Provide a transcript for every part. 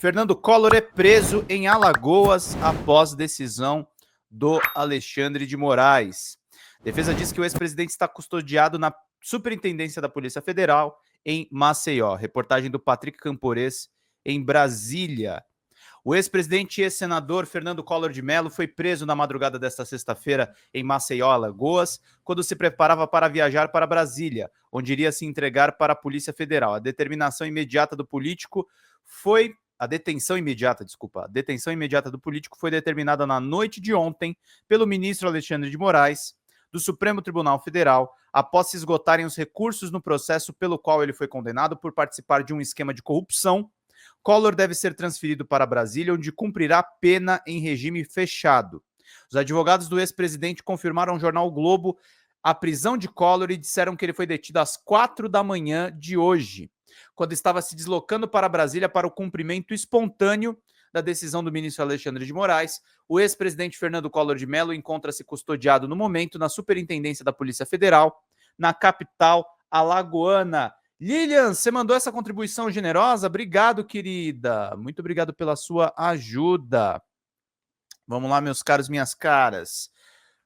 Fernando Collor é preso em Alagoas após decisão do Alexandre de Moraes. Defesa diz que o ex-presidente está custodiado na Superintendência da Polícia Federal em Maceió. Reportagem do Patrick Campores em Brasília. O ex-presidente e ex-senador Fernando Collor de Mello foi preso na madrugada desta sexta-feira em Maceió, Alagoas, quando se preparava para viajar para Brasília, onde iria se entregar para a Polícia Federal. A detenção imediata do político foi determinada na noite de ontem pelo ministro Alexandre de Moraes, do Supremo Tribunal Federal, após se esgotarem os recursos no processo pelo qual ele foi condenado por participar de um esquema de corrupção. Collor deve ser transferido para Brasília, onde cumprirá pena em regime fechado. Os advogados do ex-presidente confirmaram ao jornal o Globo a prisão de Collor e disseram que ele foi detido às 4 da manhã de hoje, quando estava se deslocando para Brasília para o cumprimento espontâneo da decisão do ministro Alexandre de Moraes. O ex-presidente Fernando Collor de Mello encontra-se custodiado no momento na Superintendência da Polícia Federal, na capital alagoana. Lilian, você mandou essa contribuição generosa? Obrigado, querida. Muito obrigado pela sua ajuda. Vamos lá, meus caros, minhas caras.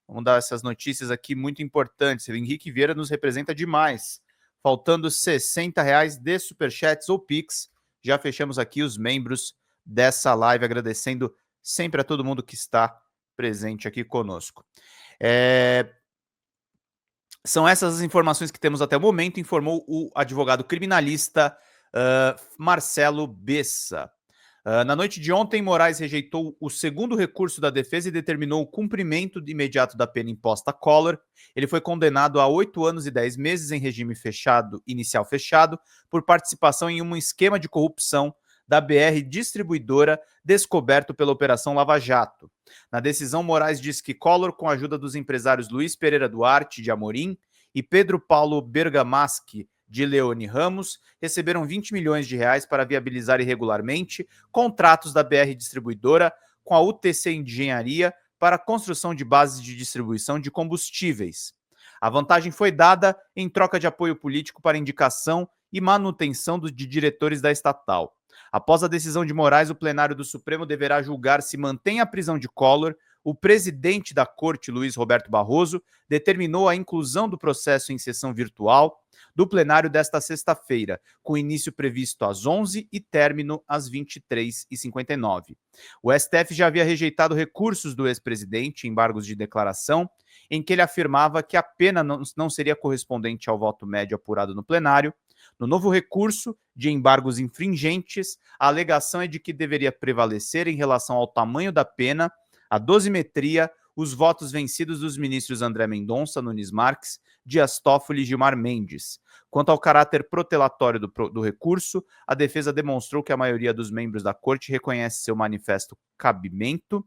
Vamos dar essas notícias aqui muito importantes. O Henrique Vieira nos representa demais. Faltando R$60 de superchats ou Pix. Já fechamos aqui os membros dessa live, agradecendo sempre a todo mundo que está presente aqui conosco. São essas as informações que temos até o momento, informou o advogado criminalista Marcelo Bessa. Na noite de ontem, Moraes rejeitou o segundo recurso da defesa e determinou o cumprimento imediato da pena imposta a Collor. Ele foi condenado a 8 anos e 10 meses em regime fechado, inicial fechado, por participação em um esquema de corrupção da BR Distribuidora, descoberto pela Operação Lava Jato. Na decisão, Moraes diz que Collor, com a ajuda dos empresários Luiz Pereira Duarte, de Amorim, e Pedro Paulo Bergamaschi, de Leone Ramos, receberam R$20 milhões para viabilizar irregularmente contratos da BR Distribuidora com a UTC Engenharia para a construção de bases de distribuição de combustíveis. A vantagem foi dada em troca de apoio político para indicação e manutenção de diretores da estatal. Após a decisão de Moraes, o plenário do Supremo deverá julgar se mantém a prisão de Collor. O presidente da Corte, Luiz Roberto Barroso, determinou a inclusão do processo em sessão virtual do plenário desta sexta-feira, com início previsto às 11 e término às 23h59. O STF já havia rejeitado recursos do ex-presidente, embargos de declaração, em que ele afirmava que a pena não seria correspondente ao voto médio apurado no plenário. No novo recurso de embargos infringentes, a alegação é de que deveria prevalecer em relação ao tamanho da pena, a dosimetria, os votos vencidos dos ministros André Mendonça, Nunes Marques, Dias Toffoli e Gilmar Mendes. Quanto ao caráter protelatório do recurso, a defesa demonstrou que a maioria dos membros da Corte reconhece seu manifesto cabimento.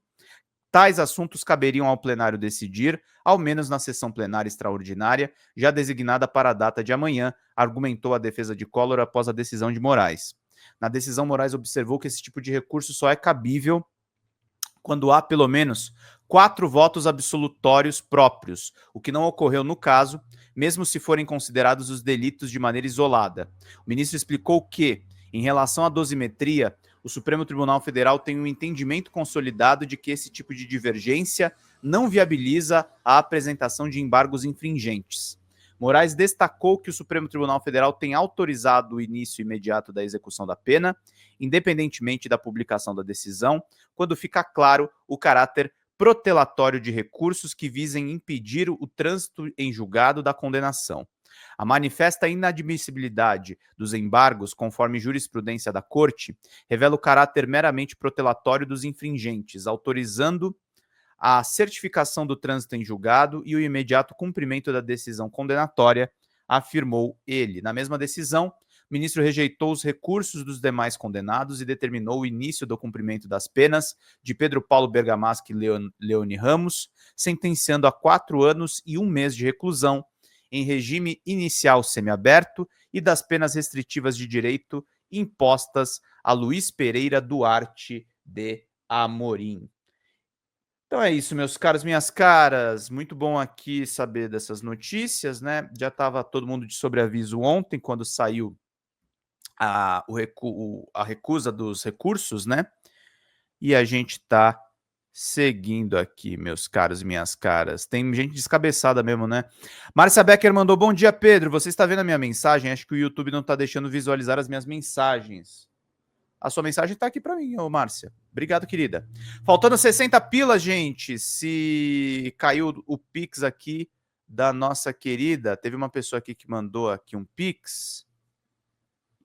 Tais assuntos caberiam ao plenário decidir, ao menos na sessão plenária extraordinária, já designada para a data de amanhã, argumentou a defesa de Collor após a decisão de Moraes. Na decisão, Moraes observou que esse tipo de recurso só é cabível quando há, pelo menos, 4 votos absolutórios próprios, o que não ocorreu no caso, mesmo se forem considerados os delitos de maneira isolada. O ministro explicou que, em relação à dosimetria, o Supremo Tribunal Federal tem um entendimento consolidado de que esse tipo de divergência não viabiliza a apresentação de embargos infringentes. Moraes destacou que o Supremo Tribunal Federal tem autorizado o início imediato da execução da pena, independentemente da publicação da decisão, quando fica claro o caráter protelatório de recursos que visem impedir o trânsito em julgado da condenação. A manifesta inadmissibilidade dos embargos, conforme jurisprudência da Corte, revela o caráter meramente protelatório dos infringentes, autorizando a certificação do trânsito em julgado e o imediato cumprimento da decisão condenatória, afirmou ele. Na mesma decisão, o ministro rejeitou os recursos dos demais condenados e determinou o início do cumprimento das penas de Pedro Paulo Bergamaschi e Leone Ramos, sentenciando a 4 anos e 1 mês de reclusão, em regime inicial semiaberto, e das penas restritivas de direito impostas a Luiz Pereira Duarte de Amorim. Então é isso, meus caros, minhas caras. Muito bom aqui saber dessas notícias, né? Já estava todo mundo de sobreaviso ontem, quando saiu a recusa dos recursos, né? E a gente tá seguindo aqui, meus caros e minhas caras. Tem gente descabeçada mesmo, né? Márcia Becker mandou: bom dia, Pedro. Você está vendo a minha mensagem? Acho que o YouTube não tá deixando visualizar as minhas mensagens. A sua mensagem tá aqui para mim, ô Márcia. Obrigado, querida. Faltando 60 pilas, gente. Se caiu o Pix aqui da nossa querida, teve uma pessoa aqui que mandou aqui um Pix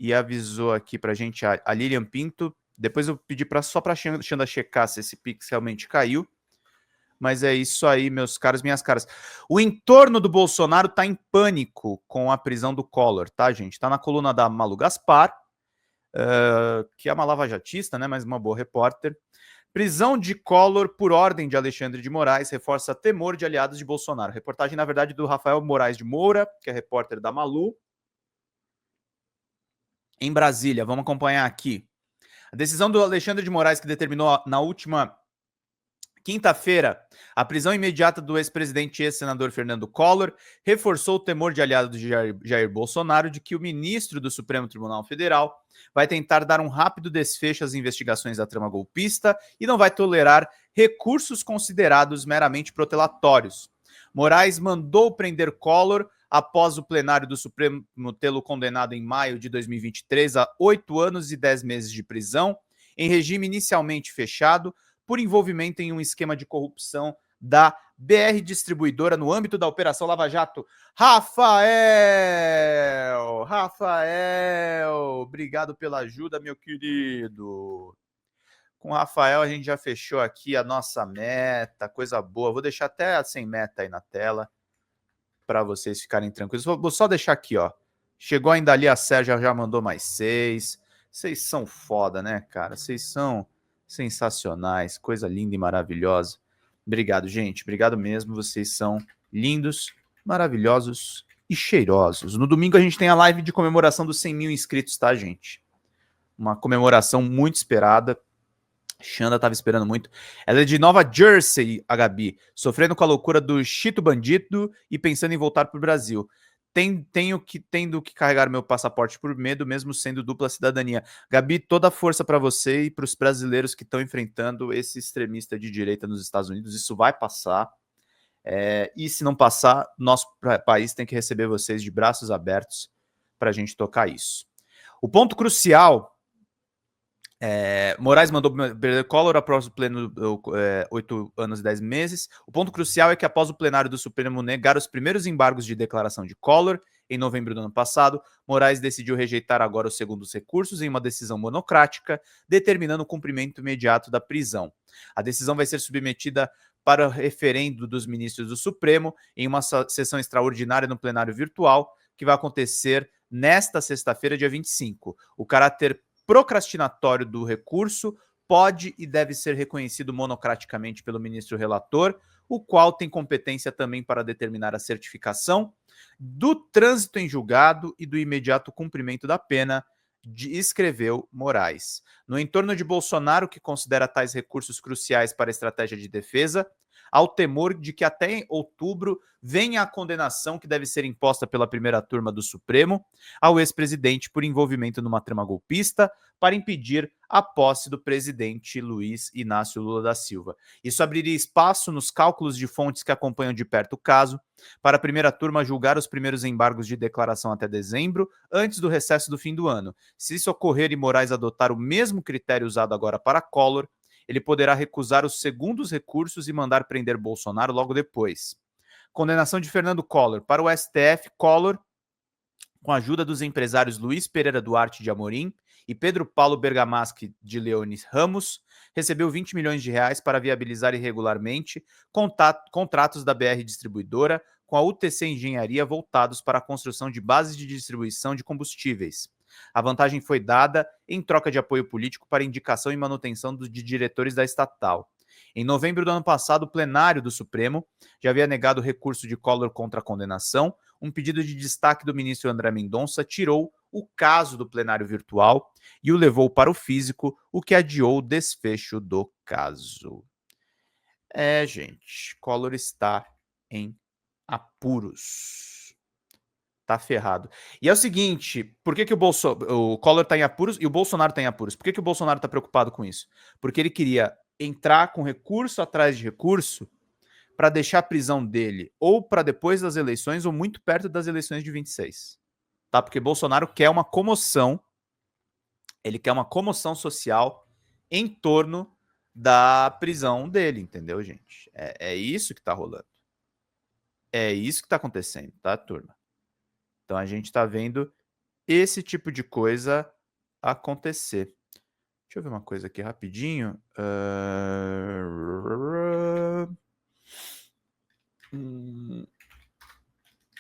e avisou aqui pra gente, a Lilian Pinto. Depois eu pedi só pra Xanda checar se esse Pix realmente caiu. Mas é isso aí, meus caros, minhas caras. O entorno do Bolsonaro tá em pânico com a prisão do Collor, tá, gente? Tá na coluna da Malu Gaspar, que é uma lavajatista, né, mas uma boa repórter. Prisão de Collor por ordem de Alexandre de Moraes reforça temor de aliados de Bolsonaro. Reportagem, na verdade, do Rafael Moraes de Moura, que é repórter da Malu, em Brasília. Vamos acompanhar aqui. A decisão do Alexandre de Moraes, que determinou na última quinta-feira a prisão imediata do ex-presidente e ex-senador Fernando Collor, reforçou o temor de aliados de Jair Bolsonaro de que o ministro do Supremo Tribunal Federal vai tentar dar um rápido desfecho às investigações da trama golpista e não vai tolerar recursos considerados meramente protelatórios. Moraes mandou prender Collor após o plenário do Supremo tê-lo condenado em maio de 2023 a 8 anos e 10 meses de prisão, em regime inicialmente fechado, por envolvimento em um esquema de corrupção da BR Distribuidora no âmbito da Operação Lava Jato. Rafael, obrigado pela ajuda, meu querido. Com o Rafael a gente já fechou aqui a nossa meta, coisa boa. Vou deixar até sem meta aí na tela para vocês ficarem tranquilos. Vou só deixar aqui, ó. Chegou ainda ali, a Sérgia já mandou mais 6. Vocês são foda, né, cara? Vocês são sensacionais, coisa linda e maravilhosa. Obrigado, gente. Obrigado mesmo. Vocês são lindos, maravilhosos e cheirosos. No domingo a gente tem a live de comemoração dos 100 mil inscritos, tá, gente? Uma comemoração muito esperada. Xanda tava esperando muito. Ela é de Nova Jersey, a Gabi, sofrendo com a loucura do Chito Bandido e pensando em voltar pro Brasil. Tendo que carregar meu passaporte por medo, mesmo sendo dupla cidadania. Gabi, toda a força para você e para os brasileiros que estão enfrentando esse extremista de direita nos Estados Unidos. Isso vai passar. E se não passar, nosso país tem que receber vocês de braços abertos para a gente tocar isso. O ponto crucial. Moraes mandou perder Collor após o pleno 8 anos e 10 meses. O ponto crucial é que após o plenário do Supremo negar os primeiros embargos de declaração de Collor, em novembro do ano passado, Moraes decidiu rejeitar agora os segundos recursos em uma decisão monocrática, determinando o cumprimento imediato da prisão. A decisão vai ser submetida para o referendo dos ministros do Supremo em uma sessão extraordinária no plenário virtual, que vai acontecer nesta sexta-feira, dia 25. O caráter procrastinatório do recurso pode e deve ser reconhecido monocraticamente pelo ministro relator, o qual tem competência também para determinar a certificação do trânsito em julgado e do imediato cumprimento da pena, escreveu Moraes. No entorno de Bolsonaro, que considera tais recursos cruciais para a estratégia de defesa, há o temor de que até em outubro venha a condenação que deve ser imposta pela primeira turma do Supremo ao ex-presidente por envolvimento numa trama golpista para impedir a posse do presidente Luiz Inácio Lula da Silva. Isso abriria espaço nos cálculos de fontes que acompanham de perto o caso para a primeira turma julgar os primeiros embargos de declaração até dezembro, antes do recesso do fim do ano. Se isso ocorrer e Moraes adotar o mesmo critério usado agora para Collor, ele poderá recusar os segundos recursos e mandar prender Bolsonaro logo depois. Condenação de Fernando Collor. Para o STF, Collor, com a ajuda dos empresários Luiz Pereira Duarte de Amorim e Pedro Paulo Bergamaschi de Leones Ramos, recebeu 20 milhões de reais para viabilizar irregularmente contratos da BR Distribuidora com a UTC Engenharia voltados para a construção de bases de distribuição de combustíveis. A vantagem foi dada em troca de apoio político para indicação e manutenção de diretores da estatal. Em novembro do ano passado, o plenário do Supremo já havia negado o recurso de Collor contra a condenação. Um pedido de destaque do ministro André Mendonça tirou o caso do plenário virtual e o levou para o físico, o que adiou o desfecho do caso. Gente, Collor está em apuros. tá ferrado. E é o seguinte, por que o Collor tá em apuros e o Bolsonaro tá em apuros? Por que o Bolsonaro tá preocupado com isso? Porque ele queria entrar com recurso atrás de recurso para deixar a prisão dele ou para depois das eleições ou muito perto das eleições de 26. Tá? Porque Bolsonaro quer uma comoção, ele quer uma comoção social em torno da prisão dele, entendeu, gente? É isso que tá rolando. É isso que tá acontecendo, tá, turma? Então a gente tá vendo esse tipo de coisa acontecer. Deixa eu ver uma coisa aqui rapidinho.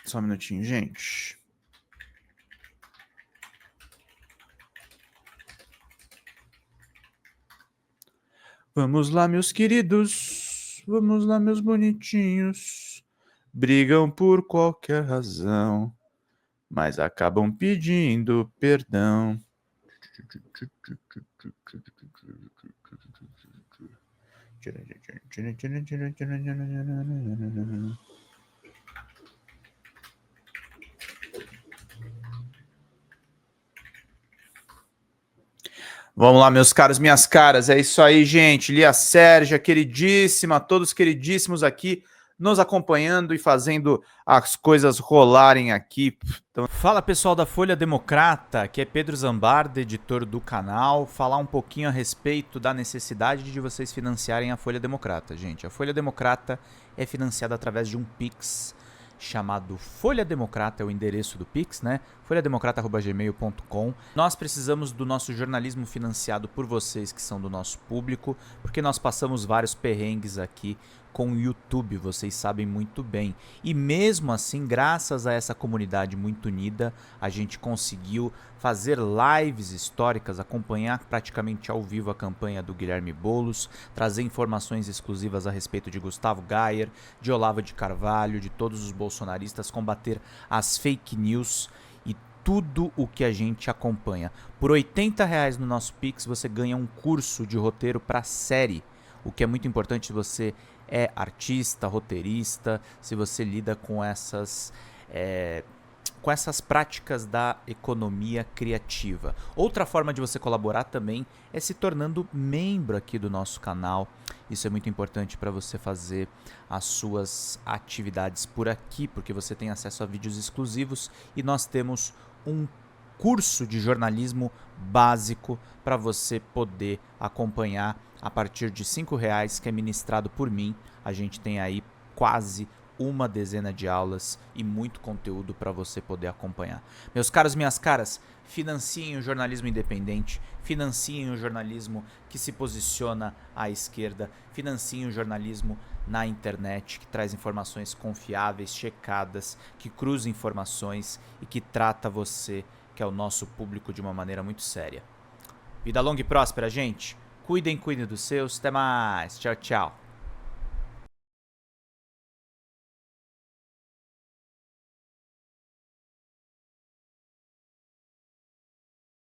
Só um minutinho, gente. Vamos lá, meus queridos. Vamos lá, meus bonitinhos. Brigam por qualquer razão, mas acabam pedindo perdão. Vamos lá, meus caros, minhas caras. É isso aí, gente. Lia Sérgia, queridíssima, todos queridíssimos aqui nos acompanhando e fazendo as coisas rolarem aqui. Então... Fala, pessoal da Folha Democrata, que é Pedro Zambarda, editor do canal. Falar um pouquinho a respeito da necessidade de vocês financiarem a Folha Democrata, gente. A Folha Democrata é financiada através de um Pix chamado Folha Democrata, é o endereço do Pix, né? folhademocrata@gmail.com. Nós precisamos do nosso jornalismo financiado por vocês que são do nosso público, porque nós passamos vários perrengues aqui com o YouTube, vocês sabem muito bem. E mesmo assim, graças a essa comunidade muito unida, a gente conseguiu fazer lives históricas, acompanhar praticamente ao vivo a campanha do Guilherme Boulos, trazer informações exclusivas a respeito de Gustavo Gayer, de Olavo de Carvalho, de todos os bolsonaristas, combater as fake news e tudo o que a gente acompanha. Por R$80 no nosso Pix você ganha um curso de roteiro para série, o que é muito importante se você é artista, roteirista, se você lida com essas práticas da economia criativa. Outra forma de você colaborar também é se tornando membro aqui do nosso canal. Isso é muito importante para você fazer as suas atividades por aqui, porque você tem acesso a vídeos exclusivos e nós temos um curso de jornalismo básico para você poder acompanhar a partir de R$5, que é ministrado por mim. A gente tem aí quase uma dezena de aulas e muito conteúdo para você poder acompanhar. Meus caros, minhas caras, financiem o jornalismo independente, financiem o jornalismo que se posiciona à esquerda, financiem o jornalismo na internet, que traz informações confiáveis, checadas, que cruza informações e que trata você, que é o nosso público, de uma maneira muito séria. Vida longa e próspera, gente. Cuidem dos seus. Até mais. Tchau, tchau.